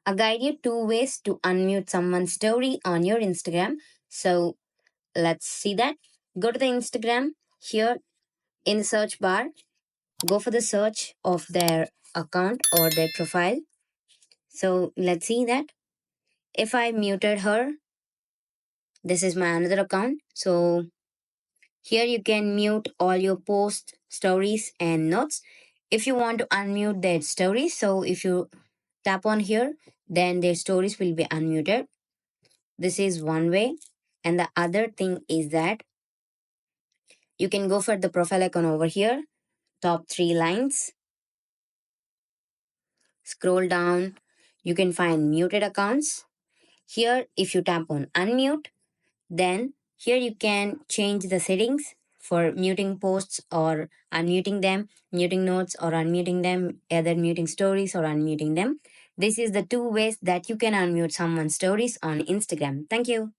I'll guide you two ways to unmute someone's story on your Instagram. So let's see that. Go to the Instagram here in the search bar. Go for the search of their account or their profile. So let's see that. If I muted her, this is my another account. So here you can mute all your posts, stories, and notes. If you want to unmute their stories, so if you tap on here, then their stories will be unmuted. This is one way. And the other thing is that you can go for the profile icon over here, top three lines, scroll down, you can find muted accounts. Here, if you tap on unmute, then here you can change the settings for muting posts or unmuting them, muting notes or unmuting them, either muting stories or unmuting them. This is the two ways that you can unmute someone's stories on Instagram. Thank you.